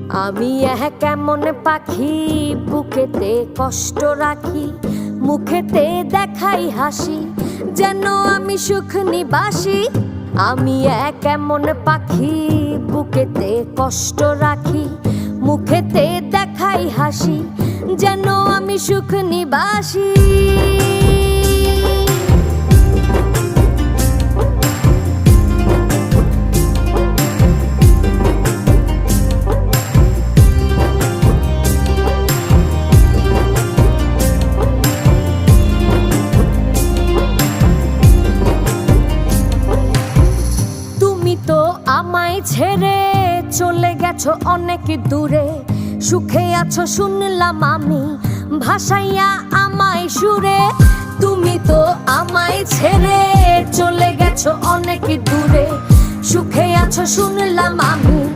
আমি কেমন পাখি, বুকেতে কষ্ট রাখি, মুখেতে দেখাই হাসি, যেন আমি সুখ নিবাসী। আমি কেমন পাখি, বুকেতে কষ্ট রাখি, মুখেতে দেখাই হাসি, যেন আমি সুখ নিবাসী। আমায় ছেড়ে চলে গেছো অনেক দূরে, সুখে আছো শুনলাম আমি, ভাসাইয়া আমায় সুরে। তুমি তো আমায় ছেড়ে চলে গেছো অনেক দূরে, সুখে আছো শুনলাম আমি।